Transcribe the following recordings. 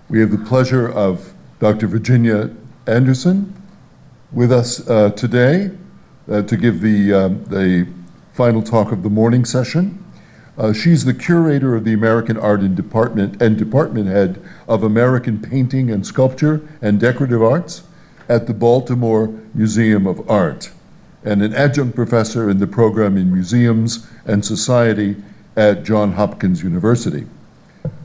We have the pleasure of Dr. Virginia Anderson with us today to give the final talk of the morning session. She's the curator of the American Art and department head of American Painting and Sculpture and Decorative Arts at the Baltimore Museum of Art, and an adjunct professor in the program in Museums and Society at Johns Hopkins University.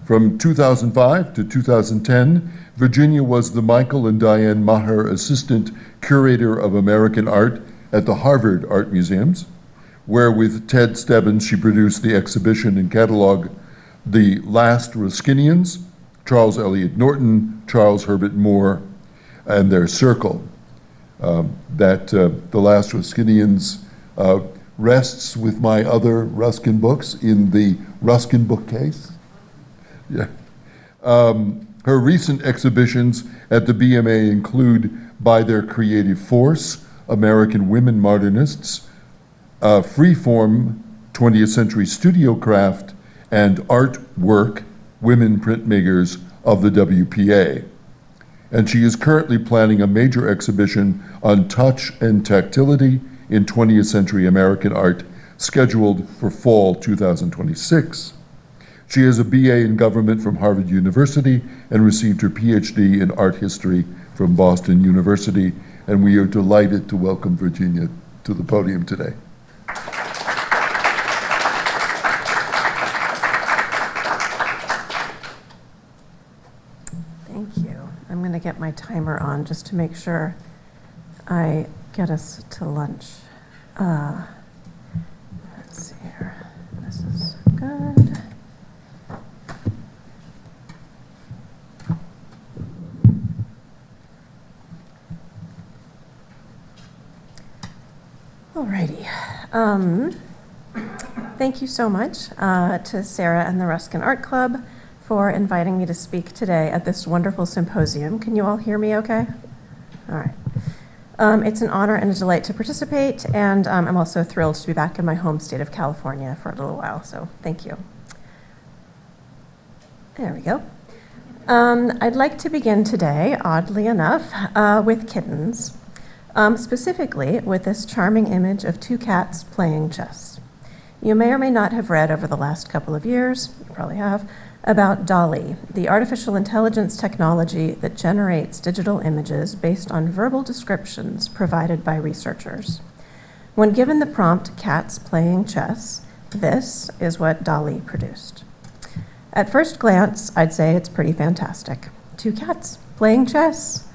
From 2005 to 2010, Virginia was the Michael and Diane Maher Assistant Curator of American Art at the Harvard Art Museums, where with Ted Stebbins she produced the exhibition and catalog The Last Ruskinians, Charles Eliot Norton, Charles Herbert Moore, and their circle. The Last Ruskinians rests with my other Ruskin books in the Ruskin bookcase. Yeah. Her recent exhibitions at the BMA include By Their Creative Force, American Women Modernists, Freeform, 20th Century Studio Craft, and Artwork, Women Printmakers of the WPA. And she is currently planning a major exhibition on touch and tactility in 20th century American art, scheduled for fall 2026. She has a BA in government from Harvard University and received her PhD in art history from Boston University. And we are delighted to welcome Virginia to the podium today. I'm going to get my timer on just to make sure I get us to lunch. Let's see here. This is good. Alrighty. Thank you so much to Sarah and the Ruskin Art Club for inviting me to speak today at this wonderful symposium. Can you all hear me okay? All right. It's an honor and a delight to participate, and I'm also thrilled to be back in my home state of California for a little while, so thank you. There we go. I'd like to begin today, oddly enough, with kittens, specifically with this charming image of two cats playing chess. You may or may not have read over the last couple of years, you probably have, about DALL-E, the artificial intelligence technology that generates digital images based on verbal descriptions provided by researchers. When given the prompt cats playing chess, this is what DALL-E produced. At first glance, I'd say it's pretty fantastic. Two cats playing chess.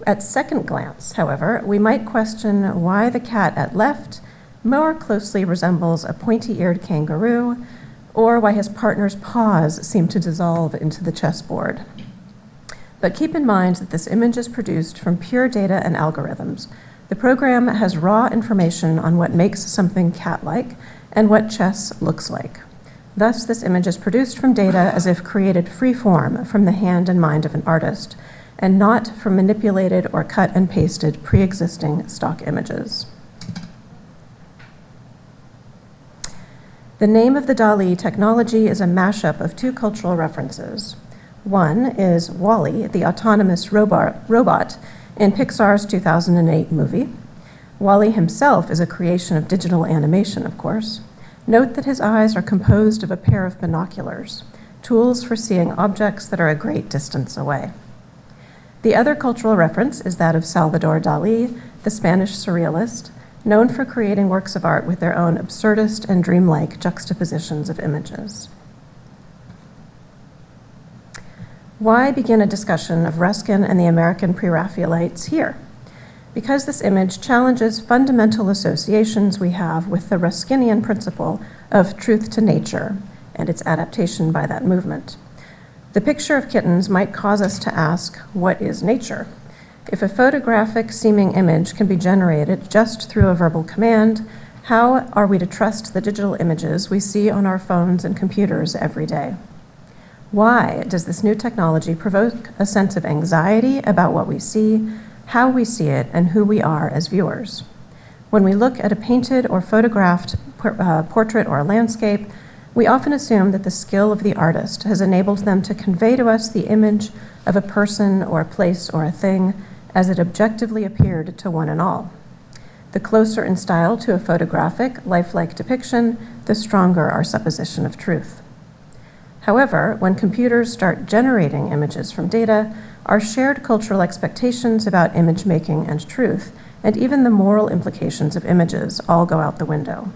At second glance, however, we might question why the cat at left more closely resembles a pointy-eared kangaroo, or why his partner's paws seem to dissolve into the chessboard. But keep in mind that this image is produced from pure data and algorithms. The program has raw information on what makes something cat-like and what chess looks like. Thus, this image is produced from data as if created free-form from the hand and mind of an artist, and not from manipulated or cut and pasted pre-existing stock images. The name of the DALL-E technology is a mashup of two cultural references. One is WALL-E, the autonomous robot in Pixar's 2008 movie. WALL-E himself is a creation of digital animation, of course. Note that his eyes are composed of a pair of binoculars, tools for seeing objects that are a great distance away. The other cultural reference is that of Salvador Dalí, the Spanish surrealist, known for creating works of art with their own absurdist and dreamlike juxtapositions of images. Why begin a discussion of Ruskin and the American Pre-Raphaelites here? Because this image challenges fundamental associations we have with the Ruskinian principle of truth to nature and its adaptation by that movement. The picture of kittens might cause us to ask, what is nature? If a photographic seeming image can be generated just through a verbal command, how are we to trust the digital images we see on our phones and computers every day? Why does this new technology provoke a sense of anxiety about what we see, how we see it, and who we are as viewers? When we look at a painted or photographed portrait or landscape, We often assume that the skill of the artist has enabled them to convey to us the image of a person or a place or a thing as it objectively appeared to one and all. The closer in style to a photographic, lifelike depiction, the stronger our supposition of truth. However, when computers start generating images from data, our shared cultural expectations about image making and truth, and even the moral implications of images, all go out the window.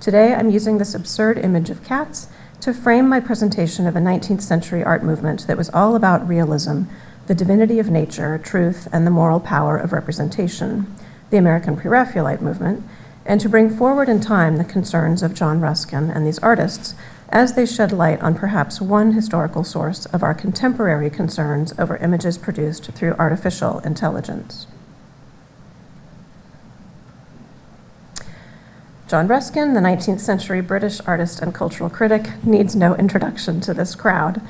Today, I'm using this absurd image of cats to frame my presentation of a 19th century art movement that was all about realism, the divinity of nature, truth, and the moral power of representation, the American Pre-Raphaelite movement, and to bring forward in time the concerns of John Ruskin and these artists as they shed light on perhaps one historical source of our contemporary concerns over images produced through artificial intelligence. John Ruskin, the 19th century British artist and cultural critic, needs no introduction to this crowd.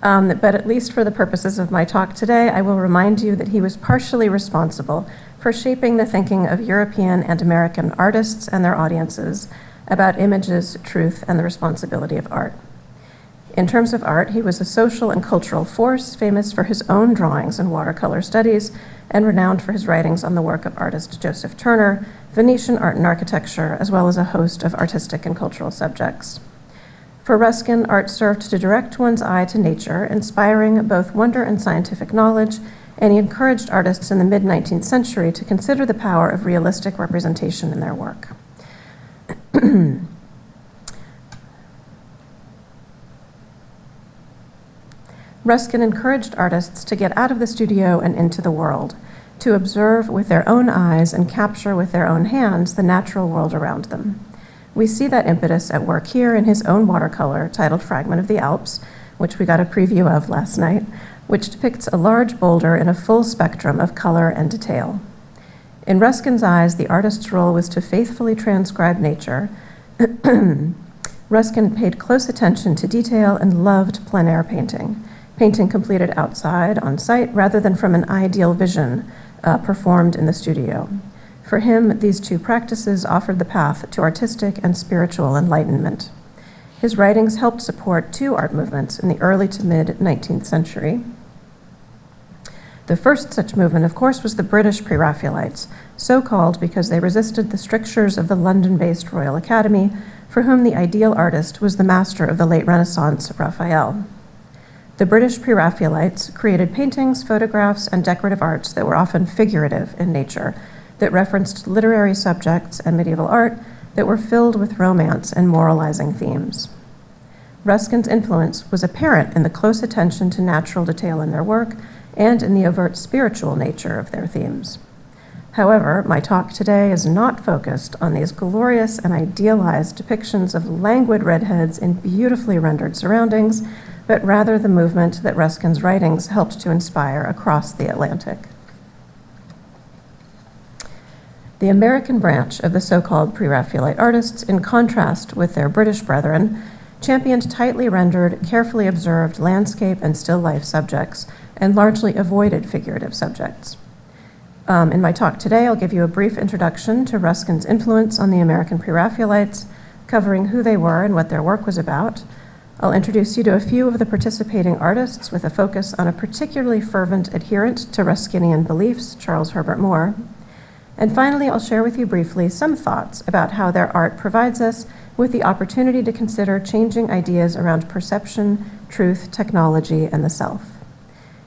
But at least for the purposes of my talk today, I will remind you that he was partially responsible for shaping the thinking of European and American artists and their audiences about images, truth, and the responsibility of art. In terms of art, he was a social and cultural force, famous for his own drawings and watercolor studies, and renowned for his writings on the work of artist Joseph Turner, Venetian art and architecture, as well as a host of artistic and cultural subjects. For Ruskin, art served to direct one's eye to nature, inspiring both wonder and scientific knowledge, and he encouraged artists in the mid-19th century to consider the power of realistic representation in their work. Ruskin encouraged artists to get out of the studio and into the world, to observe with their own eyes and capture with their own hands the natural world around them. We see that impetus at work here in his own watercolor titled Fragment of the Alps, which we got a preview of last night, which depicts a large boulder in a full spectrum of color and detail. In Ruskin's eyes, the artist's role was to faithfully transcribe nature. Ruskin paid close attention to detail and loved plein air painting completed outside, on site, rather than from an ideal vision performed in the studio. For him, these two practices offered the path to artistic and spiritual enlightenment. His writings helped support two art movements in the early to mid-19th century. The first such movement, of course, was the British Pre-Raphaelites, so called because they resisted the strictures of the London-based Royal Academy, for whom the ideal artist was the master of the late Renaissance, Raphael. The British Pre-Raphaelites created paintings, photographs, and decorative arts that were often figurative in nature, that referenced literary subjects and medieval art that were filled with romance and moralizing themes. Ruskin's influence was apparent in the close attention to natural detail in their work and in the overt spiritual nature of their themes. However, my talk today is not focused on these glorious and idealized depictions of languid redheads in beautifully rendered surroundings, but rather the movement that Ruskin's writings helped to inspire across the Atlantic. The American branch of the so-called Pre-Raphaelite artists, in contrast with their British brethren, championed tightly rendered, carefully observed landscape and still life subjects, and largely avoided figurative subjects. In my talk today, I'll give you a brief introduction to Ruskin's influence on the American Pre-Raphaelites, covering who they were and what their work was about. I'll introduce you to a few of the participating artists with a focus on a particularly fervent adherent to Ruskinian beliefs, Charles Herbert Moore. And finally, I'll share with you briefly some thoughts about how their art provides us with the opportunity to consider changing ideas around perception, truth, technology, and the self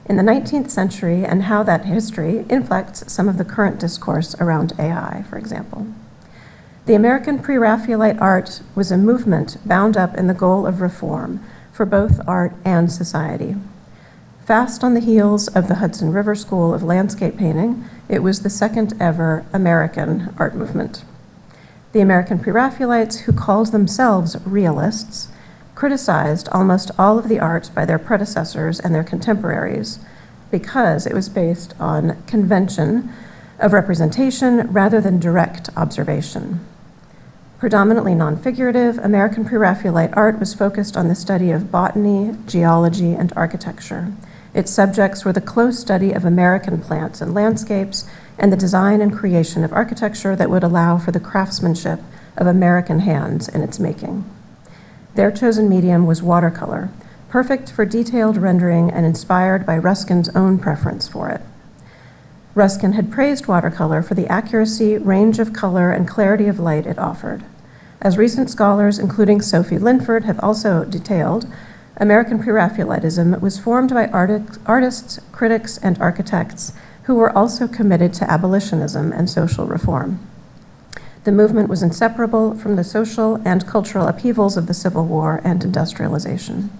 in the 19th century, and how that history inflects some of the current discourse around AI, for example. The American Pre-Raphaelite art was a movement bound up in the goal of reform for both art and society. Fast on the heels of the Hudson River School of Landscape Painting, it was the second ever American art movement. The American Pre-Raphaelites, who called themselves realists, criticized almost all of the art by their predecessors and their contemporaries because it was based on convention of representation rather than direct observation. Predominantly non-figurative, American Pre-Raphaelite art was focused on the study of botany, geology, and architecture. Its subjects were the close study of American plants and landscapes and the design and creation of architecture that would allow for the craftsmanship of American hands in its making. Their chosen medium was watercolor, perfect for detailed rendering and inspired by Ruskin's own preference for it. Ruskin had praised watercolor for the accuracy, range of color, and clarity of light it offered. As recent scholars, including Sophie Linford, have also detailed, American Pre-Raphaelitism was formed by artists, critics, and architects who were also committed to abolitionism and social reform. The movement was inseparable from the social and cultural upheavals of the Civil War and industrialization.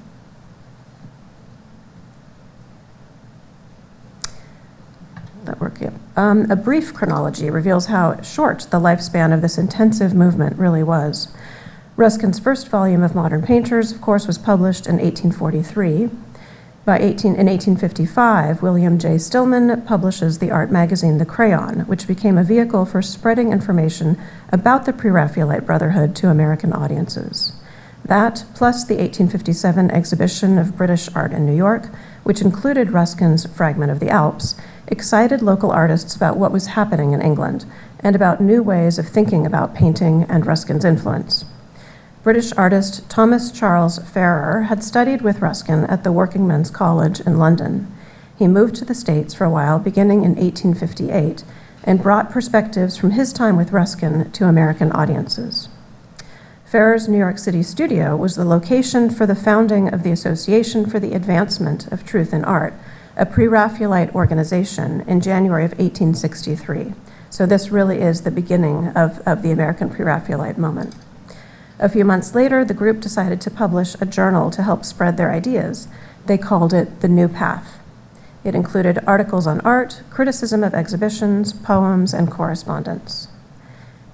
A brief chronology reveals how short the lifespan of this intensive movement really was. Ruskin's first volume of Modern Painters, of course, was published in 1843. In 1855, William J. Stillman publishes the art magazine The Crayon, which became a vehicle for spreading information about the Pre-Raphaelite Brotherhood to American audiences. That, plus the 1857 exhibition of British art in New York, which included Ruskin's Fragment of the Alps, excited local artists about what was happening in England and about new ways of thinking about painting and Ruskin's influence. British artist Thomas Charles Farrer had studied with Ruskin at the Working Men's College in London. He moved to the States for a while, beginning in 1858, and brought perspectives from his time with Ruskin to American audiences. Farrer's New York City studio was the location for the founding of the Association for the Advancement of Truth in Art, a Pre-Raphaelite organization, in January of 1863. So this really is the beginning of the American Pre-Raphaelite moment. A few months later, the group decided to publish a journal to help spread their ideas. They called it The New Path. It included articles on art, criticism of exhibitions, poems, and correspondence.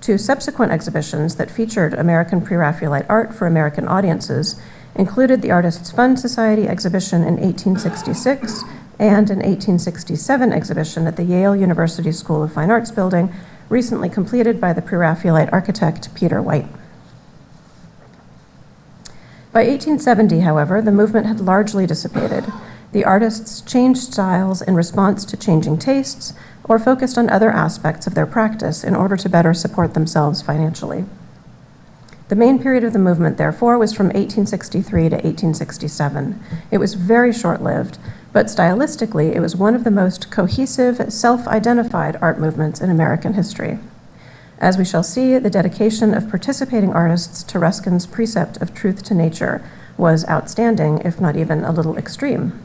Two subsequent exhibitions that featured American Pre-Raphaelite art for American audiences included the Artists' Fund Society exhibition in 1866 and an 1867 exhibition at the Yale University School of Fine Arts building, recently completed by the Pre-Raphaelite architect Peter White. By 1870, however, the movement had largely dissipated. The artists changed styles in response to changing tastes or focused on other aspects of their practice in order to better support themselves financially. The main period of the movement, therefore, was from 1863 to 1867. It was very short-lived, but stylistically, it was one of the most cohesive, self-identified art movements in American history. As we shall see, the dedication of participating artists to Ruskin's precept of truth to nature was outstanding, if not even a little extreme.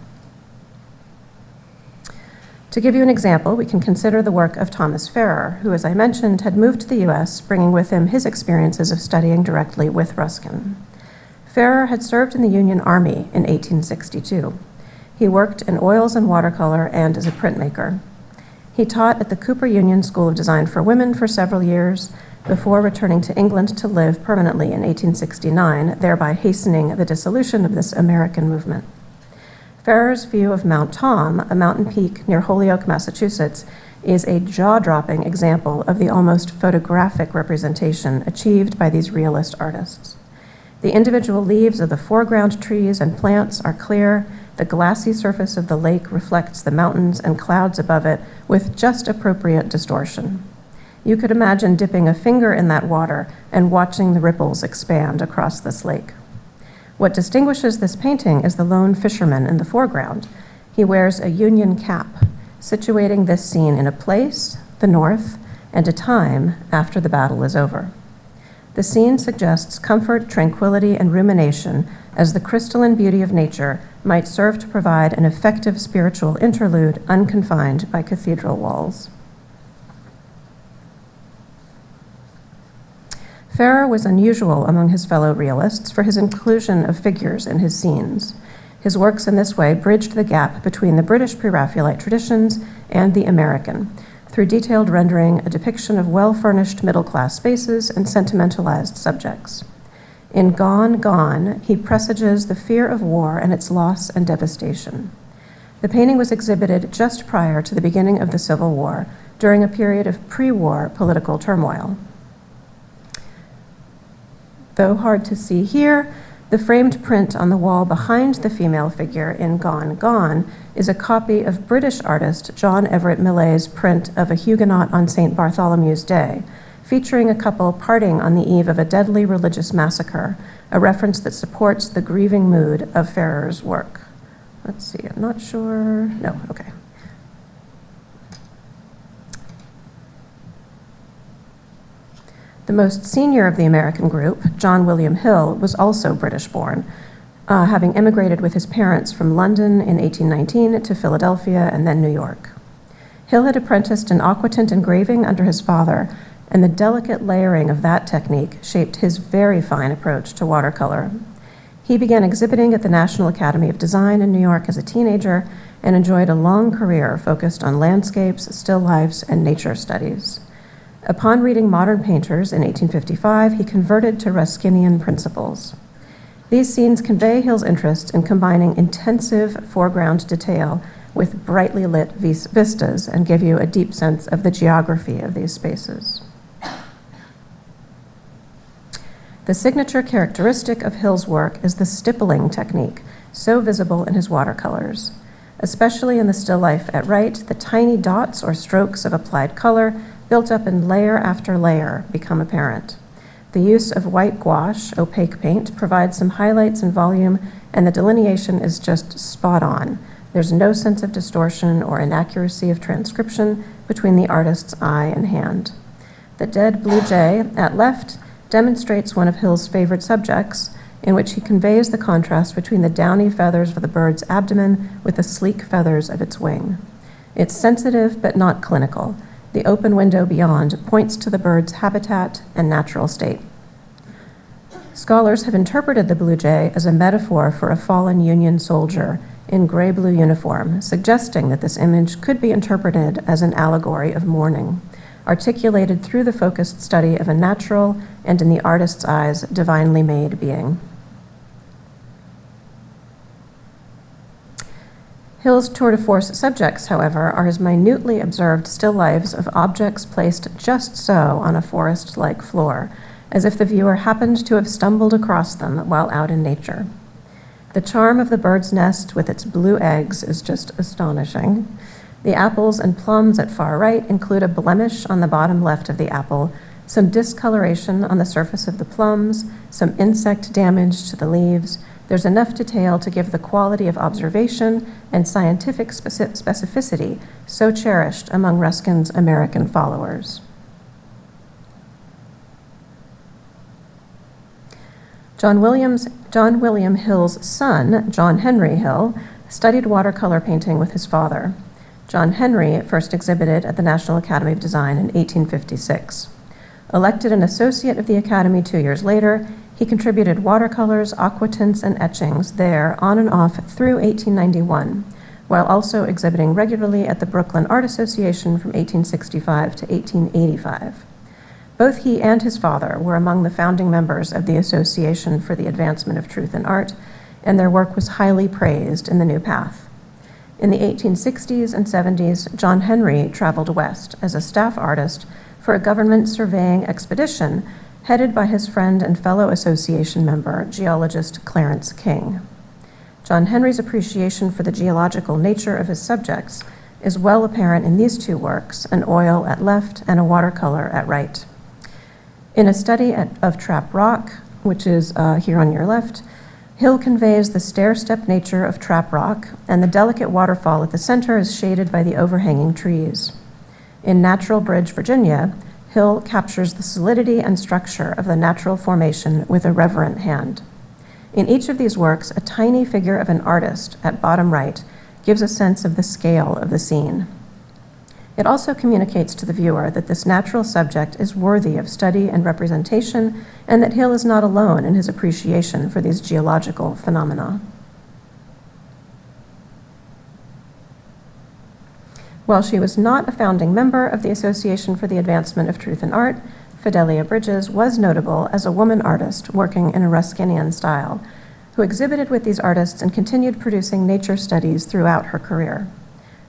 To give you an example, we can consider the work of Thomas Farrer, who, as I mentioned, had moved to the US, bringing with him his experiences of studying directly with Ruskin. Farrer had served in the Union Army in 1862. He worked in oils and watercolor and as a printmaker. He taught at the Cooper Union School of Design for Women for several years before returning to England to live permanently in 1869, thereby hastening the dissolution of this American movement. Farrer's view of Mount Tom, a mountain peak near Holyoke, Massachusetts, is a jaw-dropping example of the almost photographic representation achieved by these realist artists. The individual leaves of the foreground trees and plants are clear. The glassy surface of the lake reflects the mountains and clouds above it with just appropriate distortion. You could imagine dipping a finger in that water and watching the ripples expand across this lake. What distinguishes this painting is the lone fisherman in the foreground. He wears a Union cap, situating this scene in a place, the North, and a time after the battle is over. The scene suggests comfort, tranquility, and rumination as the crystalline beauty of nature might serve to provide an effective spiritual interlude unconfined by cathedral walls. Farrer was unusual among his fellow realists for his inclusion of figures in his scenes. His works in this way bridged the gap between the British Pre-Raphaelite traditions and the American, through detailed rendering, a depiction of well-furnished middle-class spaces, and sentimentalized subjects. In Gone, Gone, he presages the fear of war and its loss and devastation. The painting was exhibited just prior to the beginning of the Civil War, during a period of pre-war political turmoil. Though hard to see here, the framed print on the wall behind the female figure in Gone, Gone is a copy of British artist John Everett Millet's print of a Huguenot on St. Bartholomew's Day, featuring a couple parting on the eve of a deadly religious massacre, a reference that supports the grieving mood of Ferrer's work. Let's see, I'm not sure. No, okay. The most senior of the American group, John William Hill, was also British-born, having immigrated with his parents from London in 1819 to Philadelphia and then New York. Hill had apprenticed in aquatint engraving under his father, and the delicate layering of that technique shaped his very fine approach to watercolor. He began exhibiting at the National Academy of Design in New York as a teenager and enjoyed a long career focused on landscapes, still lifes, and nature studies. Upon reading modern painters in 1855, he converted to Ruskinian principles. These scenes convey Hill's interest in combining intensive foreground detail with brightly lit vistas and give you a deep sense of the geography of these spaces. The signature characteristic of Hill's work is the stippling technique, so visible in his watercolors. Especially in the still life at right, the tiny dots or strokes of applied color built up in layer after layer become apparent. The use of white gouache, opaque paint, provides some highlights and volume, and the delineation is just spot on. There's no sense of distortion or inaccuracy of transcription between the artist's eye and hand. The dead blue jay at left demonstrates one of Hill's favorite subjects, in which he conveys the contrast between the downy feathers of the bird's abdomen with the sleek feathers of its wing. It's sensitive but not clinical. The open window beyond points to the bird's habitat and natural state. Scholars have interpreted the blue jay as a metaphor for a fallen Union soldier in gray-blue uniform, suggesting that this image could be interpreted as an allegory of mourning, articulated through the focused study of a natural and, in the artist's eyes, divinely made being. Hill's tour de force subjects, however, are his minutely observed still lifes of objects placed just so on a forest-like floor, as if the viewer happened to have stumbled across them while out in nature. The charm of the bird's nest with its blue eggs is just astonishing. The apples and plums at far right include a blemish on the bottom left of the apple, some discoloration on the surface of the plums, some insect damage to the leaves. There's enough detail to give the quality of observation and scientific specificity so cherished among Ruskin's American followers. John William Hill's son, John Henry Hill, studied watercolor painting with his father. John Henry first exhibited at the National Academy of Design in 1856. Elected an associate of the Academy 2 years later, he contributed watercolors, aquatints, and etchings there on and off through 1891, while also exhibiting regularly at the Brooklyn Art Association from 1865 to 1885. Both he and his father were among the founding members of the Association for the Advancement of Truth in Art, and their work was highly praised in the new path. In the 1860s and 70s, John Henry traveled west as a staff artist for a government surveying expedition headed by his friend and fellow association member, geologist Clarence King. John Henry's appreciation for the geological nature of his subjects is well apparent in these two works, an oil at left and a watercolor at right. In a study of trap rock, which is here on your left, Hill conveys the stair-step nature of trap rock, and the delicate waterfall at the center is shaded by the overhanging trees. In Natural Bridge, Virginia, Hill captures the solidity and structure of the natural formation with a reverent hand. In each of these works, a tiny figure of an artist at bottom right gives a sense of the scale of the scene. It also communicates to the viewer that this natural subject is worthy of study and representation, and that Hill is not alone in his appreciation for these geological phenomena. While she was not a founding member of the Association for the Advancement of Truth in Art, Fidelia Bridges was notable as a woman artist working in a Ruskinian style, who exhibited with these artists and continued producing nature studies throughout her career.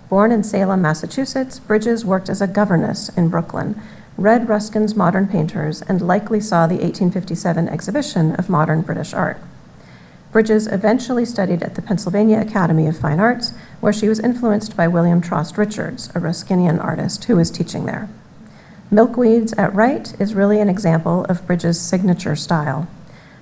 Born in Salem, Massachusetts, Bridges worked as a governess in Brooklyn, read Ruskin's modern painters, and likely saw the 1857 exhibition of modern British art. Bridges eventually studied at the Pennsylvania Academy of Fine Arts, where she was influenced by William Trost Richards, a Ruskinian artist who was teaching there. Milkweeds at right is really an example of Bridges' signature style.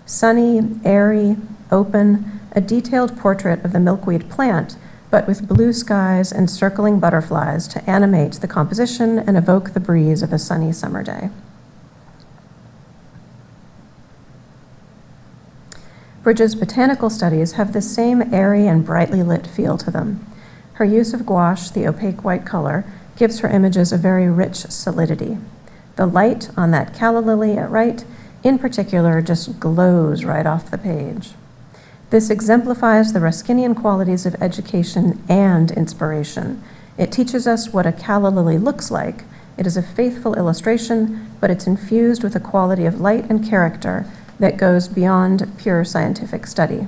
Sunny, airy, open, a detailed portrait of the milkweed plant, but with blue skies and circling butterflies to animate the composition and evoke the breeze of a sunny summer day. Bridges' botanical studies have the same airy and brightly lit feel to them. Her use of gouache, the opaque white color, gives her images a very rich solidity. The light on that calla lily at right, in particular, just glows right off the page. This exemplifies the Ruskinian qualities of education and inspiration. It teaches us what a calla lily looks like. It is a faithful illustration, but it's infused with a quality of light and character that goes beyond pure scientific study.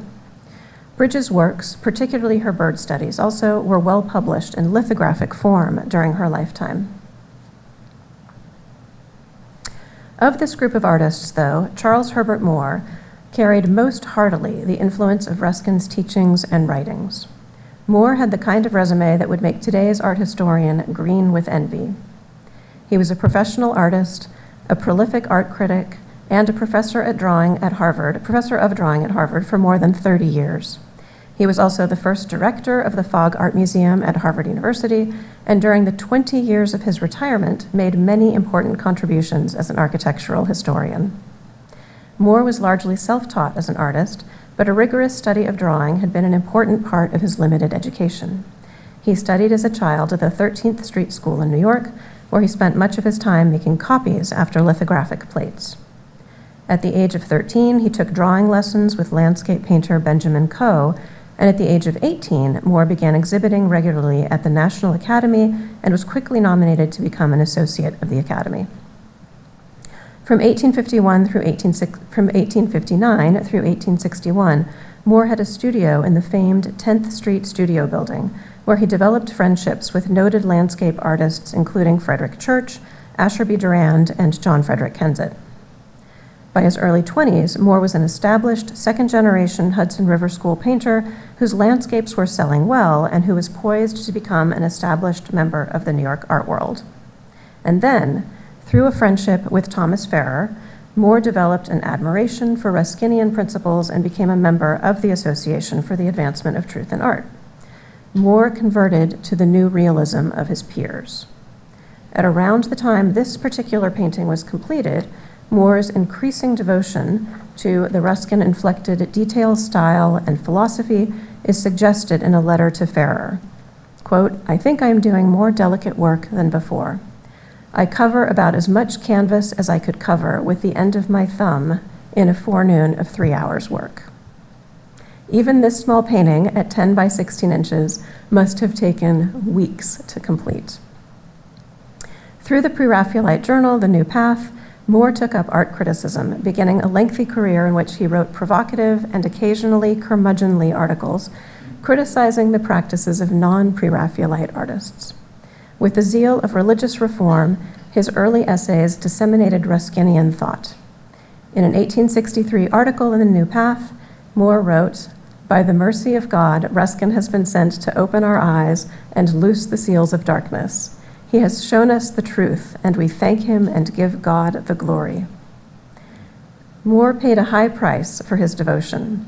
Bridges' works, particularly her bird studies, also were well published in lithographic form during her lifetime. Of this group of artists, though, Charles Herbert Moore carried most heartily the influence of Ruskin's teachings and writings. Moore had the kind of resume that would make today's art historian green with envy. He was a professional artist, a prolific art critic, and a professor of drawing at Harvard for more than 30 years. He was also the first director of the Fogg Art Museum at Harvard University, and during the 20 years of his retirement, made many important contributions as an architectural historian. Moore was largely self-taught as an artist, but a rigorous study of drawing had been an important part of his limited education. He studied as a child at the 13th Street School in New York, where he spent much of his time making copies after lithographic plates. At the age of 13, he took drawing lessons with landscape painter Benjamin Coe, and at the age of 18, Moore began exhibiting regularly at the National Academy and was quickly nominated to become an associate of the Academy. From 1859 through 1861, Moore had a studio in the famed 10th Street Studio Building, where he developed friendships with noted landscape artists including Frederick Church, Asher B. Durand, and John Frederick Kensett. By his early 20s, Moore was an established second-generation Hudson River School painter whose landscapes were selling well and who was poised to become an established member of the New York art world. And then, through a friendship with Thomas Farrer, Moore developed an admiration for Ruskinian principles and became a member of the Association for the Advancement of Truth in Art. Moore converted to the new realism of his peers. At around the time this particular painting was completed, Moore's increasing devotion to the Ruskin-inflected detail, style, and philosophy is suggested in a letter to Farrer. Quote, "I think I am doing more delicate work than before. I cover about as much canvas as I could cover with the end of my thumb in a forenoon of 3 hours' work." Even this small painting at 10 by 16 inches must have taken weeks to complete. Through the Pre-Raphaelite journal, The New Path, Moore took up art criticism, beginning a lengthy career in which he wrote provocative and occasionally curmudgeonly articles criticizing the practices of non-Pre-Raphaelite artists. With the zeal of religious reform, his early essays disseminated Ruskinian thought. In an 1863 article in The New Path, Moore wrote, "By the mercy of God, Ruskin has been sent to open our eyes and loose the seals of darkness. He has shown us the truth, and we thank him and give God the glory." Moore paid a high price for his devotion.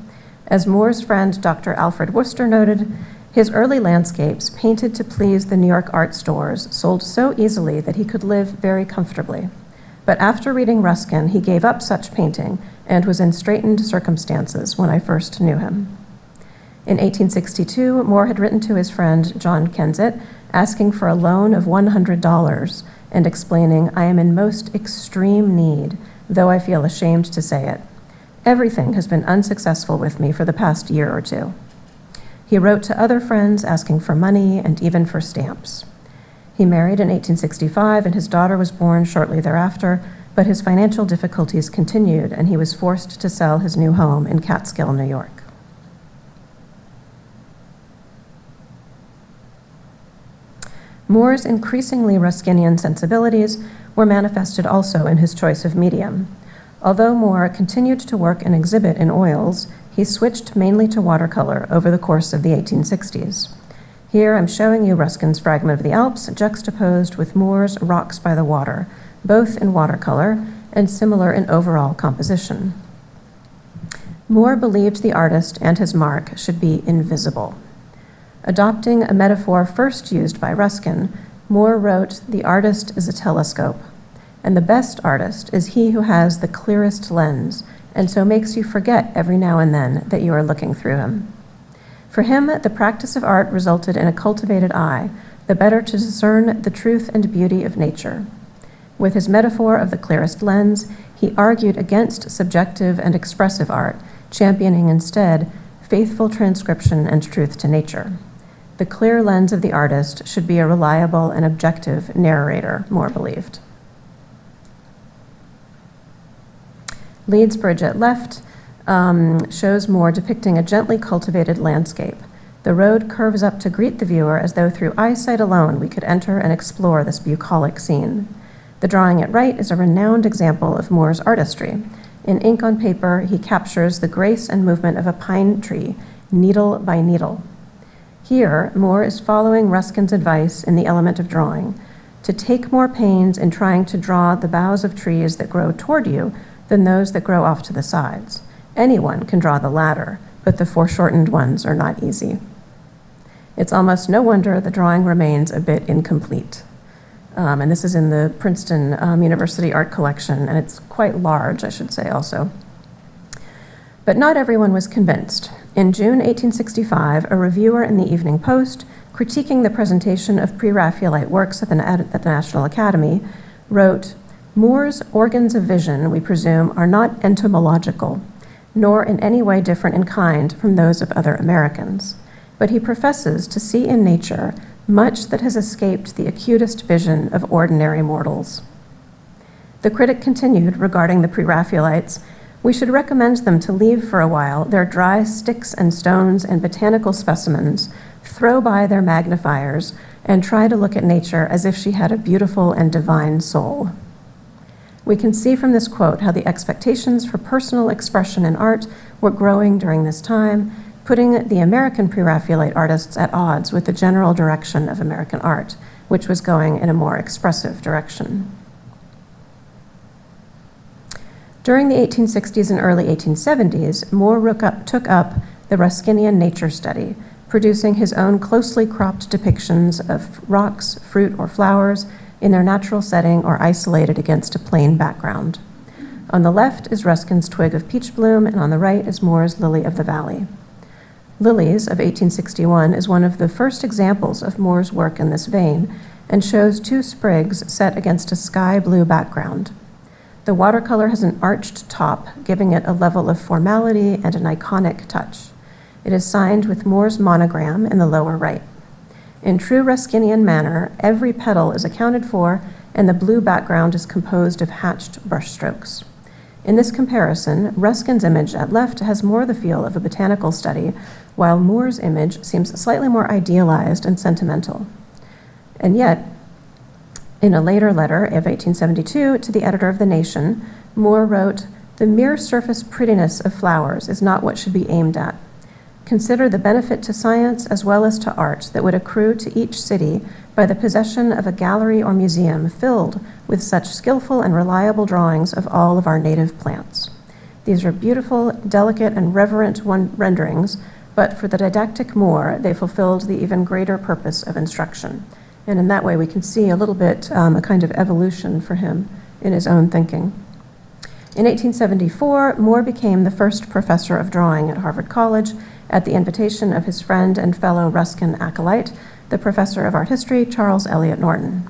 As Moore's friend Dr. Alfred Worcester noted, his early landscapes, painted to please the New York art stores, sold so easily that he could live very comfortably. But after reading Ruskin, he gave up such painting and was in straitened circumstances when I first knew him. In 1862, Moore had written to his friend John Kensett asking for a loan of $100 and explaining, "I am in most extreme need, though I feel ashamed to say it. Everything has been unsuccessful with me for the past year or two." He wrote to other friends asking for money and even for stamps. He married in 1865 and his daughter was born shortly thereafter, but his financial difficulties continued and he was forced to sell his new home in Catskill, New York. Moore's increasingly Ruskinian sensibilities were manifested also in his choice of medium. Although Moore continued to work and exhibit in oils, he switched mainly to watercolor over the course of the 1860s. Here I'm showing you Ruskin's Fragment of the Alps juxtaposed with Moore's Rocks by the Water, both in watercolor and similar in overall composition. Moore believed the artist and his mark should be invisible. Adopting a metaphor first used by Ruskin, Moore wrote, "The artist is a telescope, and the best artist is he who has the clearest lens, and so makes you forget every now and then that you are looking through him." For him, the practice of art resulted in a cultivated eye, the better to discern the truth and beauty of nature. With his metaphor of the clearest lens, he argued against subjective and expressive art, championing instead faithful transcription and truth to nature. The clear lens of the artist should be a reliable and objective narrator, Moore believed. Leeds Bridge at left shows Moore depicting a gently cultivated landscape. The road curves up to greet the viewer as though through eyesight alone we could enter and explore this bucolic scene. The drawing at right is a renowned example of Moore's artistry. In ink on paper, he captures the grace and movement of a pine tree, needle by needle. Here, Moore is following Ruskin's advice in The Element of Drawing, to take more pains in trying to draw the boughs of trees that grow toward you than those that grow off to the sides. Anyone can draw the latter, but the foreshortened ones are not easy. It's almost no wonder the drawing remains a bit incomplete. And this is in the Princeton University Art Collection, and it's quite large, I should say also. But not everyone was convinced. In June 1865, a reviewer in the Evening Post, critiquing the presentation of Pre-Raphaelite works at the National Academy, wrote, "Moore's organs of vision, we presume, are not entomological, nor in any way different in kind from those of other Americans. But he professes to see in nature much that has escaped the acutest vision of ordinary mortals." The critic continued regarding the Pre-Raphaelites, "We should recommend them to leave for a while their dry sticks and stones and botanical specimens, throw by their magnifiers, and try to look at nature as if she had a beautiful and divine soul." We can see from this quote how the expectations for personal expression in art were growing during this time, putting the American Pre-Raphaelite artists at odds with the general direction of American art, which was going in a more expressive direction. During the 1860s and early 1870s, Moore took up the Ruskinian nature study, producing his own closely cropped depictions of rocks, fruit, or flowers in their natural setting or isolated against a plain background. On the left is Ruskin's Twig of Peach Bloom, and on the right is Moore's Lily of the Valley. Lilies of 1861 is one of the first examples of Moore's work in this vein and shows two sprigs set against a sky blue background. The watercolor has an arched top, giving it a level of formality and an iconic touch. It is signed with Moore's monogram in the lower right. In true Ruskinian manner, every petal is accounted for, and the blue background is composed of hatched brushstrokes. In this comparison, Ruskin's image at left has more the feel of a botanical study, while Moore's image seems slightly more idealized and sentimental. And yet, in a later letter of 1872 to the editor of The Nation, Moore wrote, "The mere surface prettiness of flowers is not what should be aimed at. Consider the benefit to science as well as to art that would accrue to each city by the possession of a gallery or museum filled with such skillful and reliable drawings of all of our native plants. These are beautiful, delicate, and reverent renderings, but for the didactic Moore, they fulfilled the even greater purpose of instruction." And in that way, we can see a little bit a kind of evolution for him in his own thinking. In 1874, Moore became the first professor of drawing at Harvard College at the invitation of his friend and fellow Ruskin acolyte, the professor of art history, Charles Eliot Norton.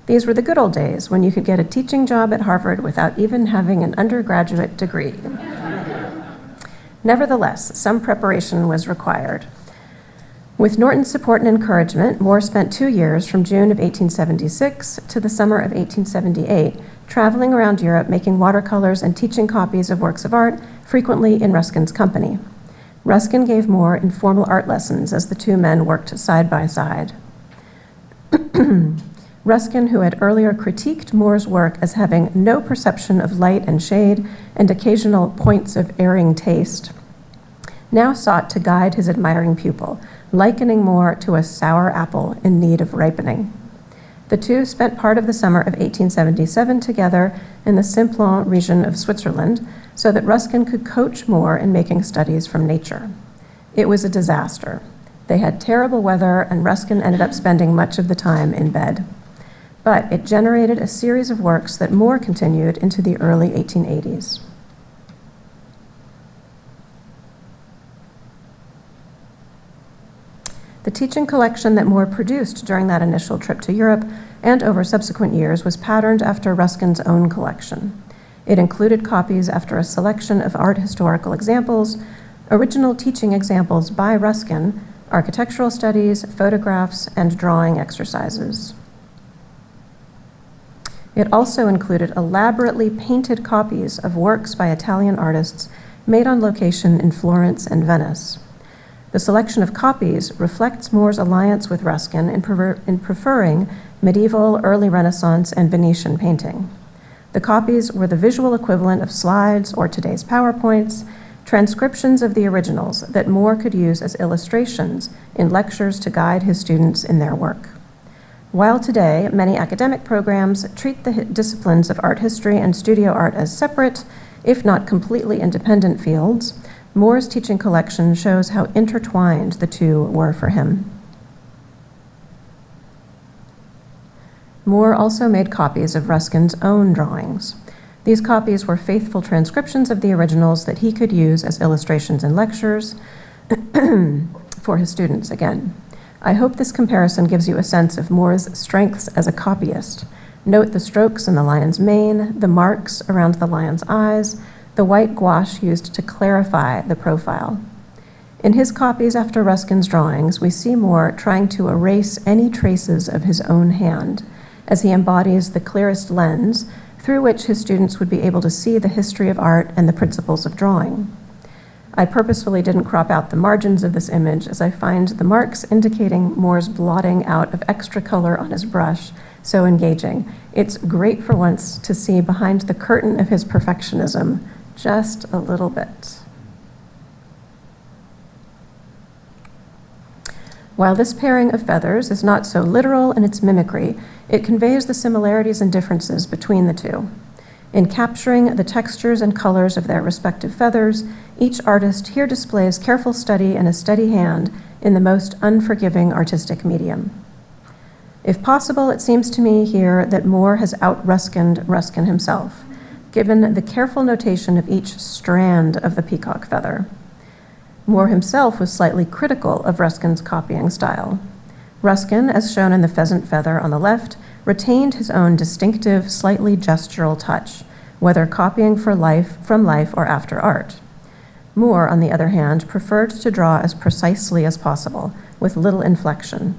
These were the good old days when you could get a teaching job at Harvard without even having an undergraduate degree. Nevertheless, some preparation was required. With Norton's support and encouragement, Moore spent 2 years from June of 1876 to the summer of 1878, traveling around Europe making watercolors and teaching copies of works of art, frequently in Ruskin's company. Ruskin gave Moore informal art lessons as the two men worked side by side. Ruskin, who had earlier critiqued Moore's work as having no perception of light and shade and occasional points of erring taste, now sought to guide his admiring pupil, likening Moore to a sour apple in need of ripening. The two spent part of the summer of 1877 together in the Simplon region of Switzerland so that Ruskin could coach Moore in making studies from nature. It was a disaster. They had terrible weather, and Ruskin ended up spending much of the time in bed. But it generated a series of works that Moore continued into the early 1880s. The teaching collection that Moore produced during that initial trip to Europe and over subsequent years was patterned after Ruskin's own collection. It included copies after a selection of art historical examples, original teaching examples by Ruskin, architectural studies, photographs, and drawing exercises. It also included elaborately painted copies of works by Italian artists made on location in Florence and Venice. The selection of copies reflects Moore's alliance with Ruskin in preferring medieval, early Renaissance, and Venetian painting. The copies were the visual equivalent of slides or today's PowerPoints, transcriptions of the originals that Moore could use as illustrations in lectures to guide his students in their work. While today many academic programs treat the disciplines of art history and studio art as separate, if not completely independent fields, Moore's teaching collection shows how intertwined the two were for him. Moore also made copies of Ruskin's own drawings. These copies were faithful transcriptions of the originals that he could use as illustrations in lectures for his students again. I hope this comparison gives you a sense of Moore's strengths as a copyist. Note the strokes in the lion's mane, the marks around the lion's eyes, the white gouache used to clarify the profile. In his copies after Ruskin's drawings, we see Moore trying to erase any traces of his own hand, as he embodies the clearest lens through which his students would be able to see the history of art and the principles of drawing. I purposefully didn't crop out the margins of this image, as I find the marks indicating Moore's blotting out of extra color on his brush so engaging. It's great for once to see behind the curtain of his perfectionism just a little bit. While this pairing of feathers is not so literal in its mimicry, it conveys the similarities and differences between the two. In capturing the textures and colors of their respective feathers, each artist here displays careful study and a steady hand in the most unforgiving artistic medium. If possible, it seems to me here that Moore has out-Ruskined Ruskin himself, given the careful notation of each strand of the peacock feather. Moore himself was slightly critical of Ruskin's copying style. Ruskin, as shown in the pheasant feather on the left, retained his own distinctive, slightly gestural touch, whether copying from life or after art. Moore, on the other hand, preferred to draw as precisely as possible, with little inflection.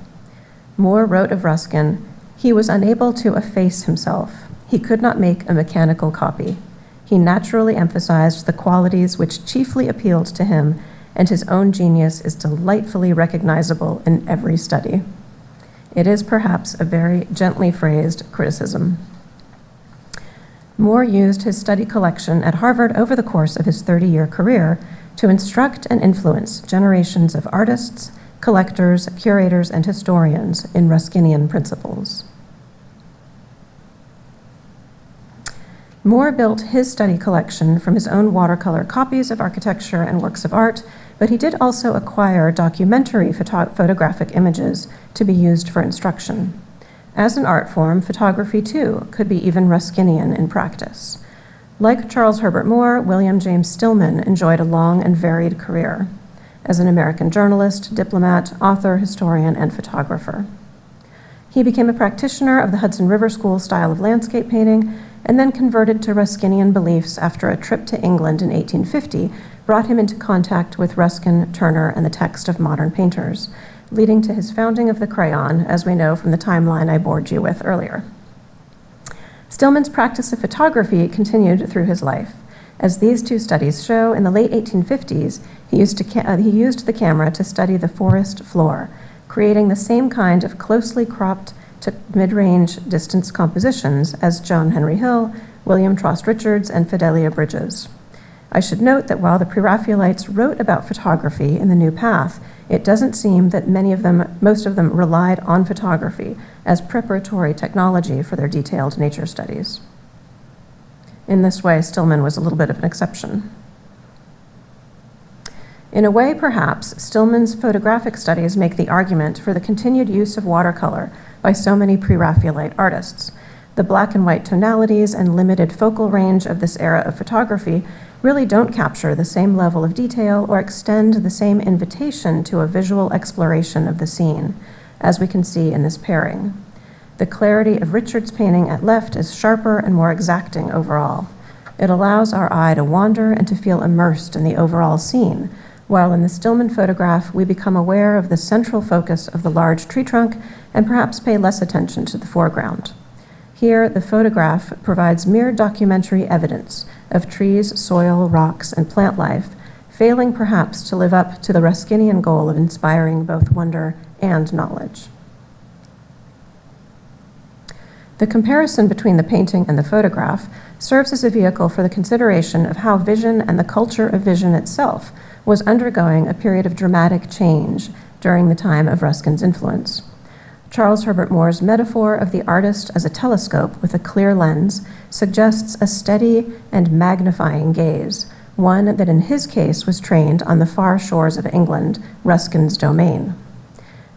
Moore wrote of Ruskin, "He was unable to efface himself. He could not make a mechanical copy. He naturally emphasized the qualities which chiefly appealed to him, and his own genius is delightfully recognizable in every study." It is perhaps a very gently phrased criticism. Moore used his study collection at Harvard over the course of his 30-year career to instruct and influence generations of artists, collectors, curators, and historians in Ruskinian principles. Moore built his study collection from his own watercolor copies of architecture and works of art, but he did also acquire documentary photographic images to be used for instruction. As an art form, photography, too, could be even Ruskinian in practice. Like Charles Herbert Moore, William James Stillman enjoyed a long and varied career as an American journalist, diplomat, author, historian, and photographer. He became a practitioner of the Hudson River School style of landscape painting, and then converted to Ruskinian beliefs after a trip to England in 1850 brought him into contact with Ruskin, Turner, and the text of modern painters, leading to his founding of the crayon, as we know from the timeline I bored you with earlier. Stillman's practice of photography continued through his life. As these two studies show, in the late 1850s, he used the camera to study the forest floor, creating the same kind of closely cropped to mid-range distance compositions as John Henry Hill, William Trost Richards, and Fidelia Bridges. I should note that while the Pre-Raphaelites wrote about photography in The New Path, it doesn't seem that most of them relied on photography as preparatory technology for their detailed nature studies. In this way, Stillman was a little bit of an exception. In a way, perhaps, Stillman's photographic studies make the argument for the continued use of watercolor by so many Pre-Raphaelite artists. The black and white tonalities and limited focal range of this era of photography really don't capture the same level of detail or extend the same invitation to a visual exploration of the scene, as we can see in this pairing. The clarity of Richard's painting at left is sharper and more exacting overall. It allows our eye to wander and to feel immersed in the overall scene, while in the Stillman photograph, we become aware of the central focus of the large tree trunk and perhaps pay less attention to the foreground. Here, the photograph provides mere documentary evidence of trees, soil, rocks, and plant life, failing perhaps to live up to the Ruskinian goal of inspiring both wonder and knowledge. The comparison between the painting and the photograph serves as a vehicle for the consideration of how vision and the culture of vision itself was undergoing a period of dramatic change during the time of Ruskin's influence. Charles Herbert Moore's metaphor of the artist as a telescope with a clear lens suggests a steady and magnifying gaze, one that in his case was trained on the far shores of England, Ruskin's domain.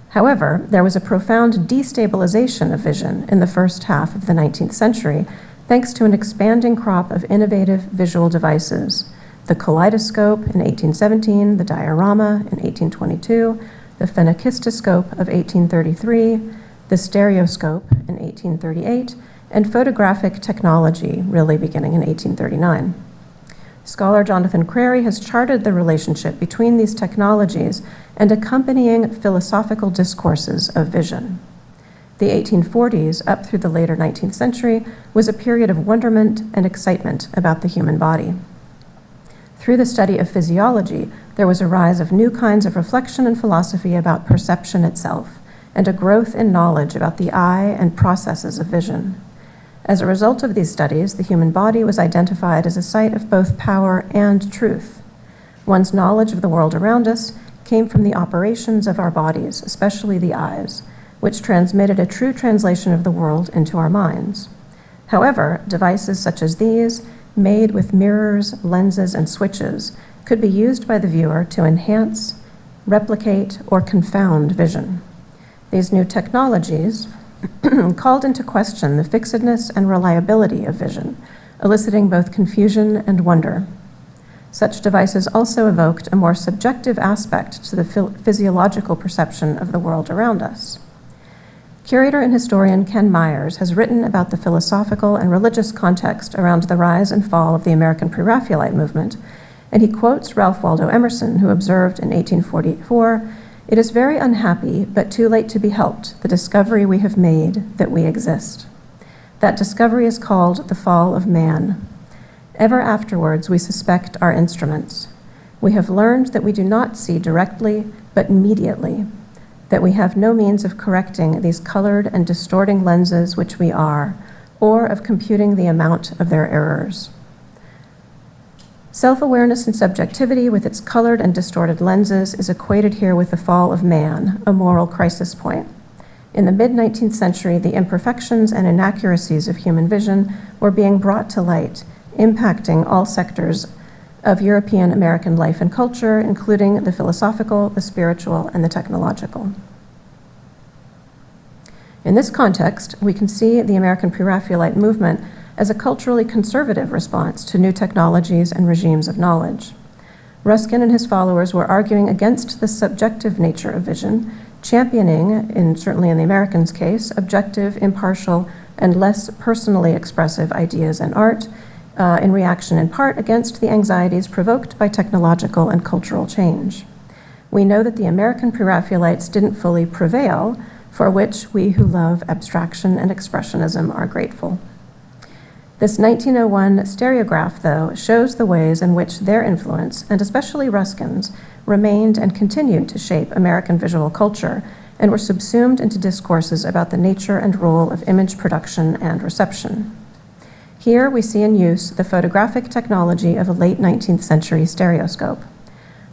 However, there was a profound destabilization of vision in the first half of the 19th century, thanks to an expanding crop of innovative visual devices: the kaleidoscope in 1817, the diorama in 1822, the phenakistoscope of 1833, the stereoscope in 1838, and photographic technology really beginning in 1839. Scholar Jonathan Crary has charted the relationship between these technologies and accompanying philosophical discourses of vision. The 1840s up through the later 19th century was a period of wonderment and excitement about the human body. Through the study of physiology, there was a rise of new kinds of reflection and philosophy about perception itself, and a growth in knowledge about the eye and processes of vision. As a result of these studies, the human body was identified as a site of both power and truth. One's knowledge of the world around us came from the operations of our bodies, especially the eyes, which transmitted a true translation of the world into our minds. However, devices such as these, made with mirrors, lenses, and switches, could be used by the viewer to enhance, replicate, or confound vision. These new technologies called into question the fixedness and reliability of vision, eliciting both confusion and wonder. Such devices also evoked a more subjective aspect to the physiological perception of the world around us. Curator and historian Ken Myers has written about the philosophical and religious context around the rise and fall of the American Pre-Raphaelite movement, and he quotes Ralph Waldo Emerson, who observed in 1844, "It is very unhappy, but too late to be helped, the discovery we have made that we exist. That discovery is called the fall of man. Ever afterwards we suspect our instruments. We have learned that we do not see directly, but mediately, that we have no means of correcting these colored and distorting lenses which we are, or of computing the amount of their errors." Self-awareness and subjectivity with its colored and distorted lenses is equated here with the fall of man, a moral crisis point. In the mid-19th century, the imperfections and inaccuracies of human vision were being brought to light, impacting all sectors of European American life and culture, including the philosophical, the spiritual, and the technological. In this context, we can see the American Pre-Raphaelite movement as a culturally conservative response to new technologies and regimes of knowledge. Ruskin and his followers were arguing against the subjective nature of vision, championing, certainly in the Americans' case, objective, impartial, and less personally expressive ideas and art, in reaction in part against the anxieties provoked by technological and cultural change. We know that the American Pre-Raphaelites didn't fully prevail, for which we who love abstraction and expressionism are grateful. This 1901 stereograph, though, shows the ways in which their influence, and especially Ruskin's, remained and continued to shape American visual culture and were subsumed into discourses about the nature and role of image production and reception. Here we see in use the photographic technology of a late 19th century stereoscope.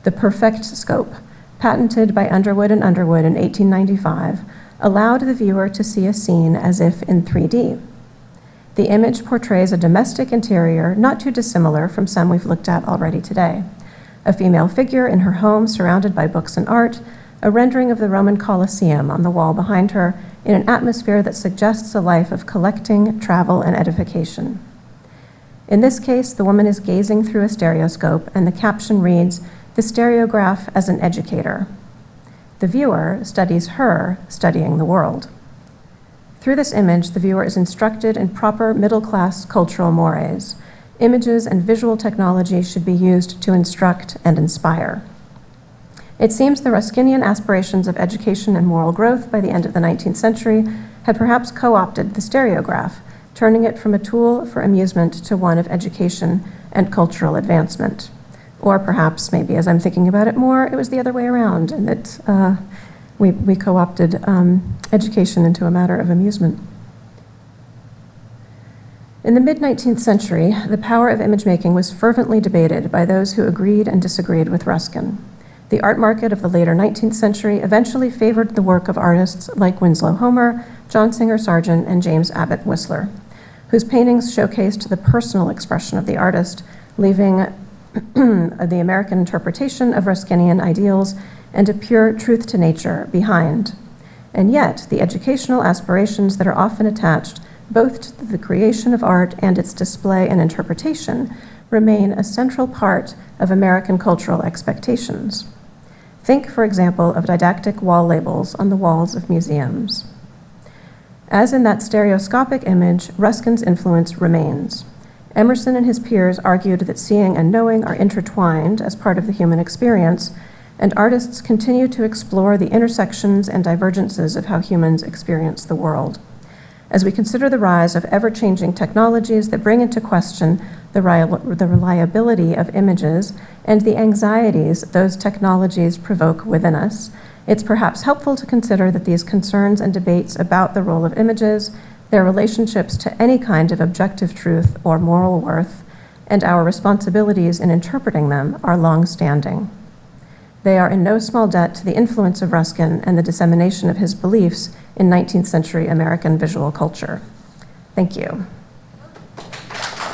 The perfect scope, patented by Underwood and Underwood in 1895, allowed the viewer to see a scene as if in 3D. The image portrays a domestic interior not too dissimilar from some we've looked at already today. A female figure in her home surrounded by books and art, a rendering of the Roman Colosseum on the wall behind her in an atmosphere that suggests a life of collecting, travel, and edification. In this case, the woman is gazing through a stereoscope, and the caption reads, "The stereograph as an educator." The viewer studies her studying the world. Through this image, the viewer is instructed in proper middle-class cultural mores. Images and visual technology should be used to instruct and inspire. It seems the Ruskinian aspirations of education and moral growth by the end of the 19th century had perhaps co-opted the stereograph, turning it from a tool for amusement to one of education and cultural advancement. Or perhaps, maybe as I'm thinking about it more, it was the other way around, and that we co-opted education into a matter of amusement. In the mid-19th century, the power of image making was fervently debated by those who agreed and disagreed with Ruskin. The art market of the later 19th century eventually favored the work of artists like Winslow Homer, John Singer Sargent, and James Abbott Whistler, whose paintings showcased the personal expression of the artist, leaving the American interpretation of Ruskinian ideals and a pure truth to nature behind. And yet, the educational aspirations that are often attached both to the creation of art and its display and interpretation remain a central part of American cultural expectations. Think, for example, of didactic wall labels on the walls of museums. As in that stereoscopic image, Ruskin's influence remains. Emerson and his peers argued that seeing and knowing are intertwined as part of the human experience, and artists continue to explore the intersections and divergences of how humans experience the world. As we consider the rise of ever-changing technologies that bring into question the reliability of images and the anxieties those technologies provoke within us, it's perhaps helpful to consider that these concerns and debates about the role of images, their relationships to any kind of objective truth or moral worth, and our responsibilities in interpreting them are long-standing. They are in no small debt to the influence of Ruskin and the dissemination of his beliefs in 19th century American visual culture. Thank you.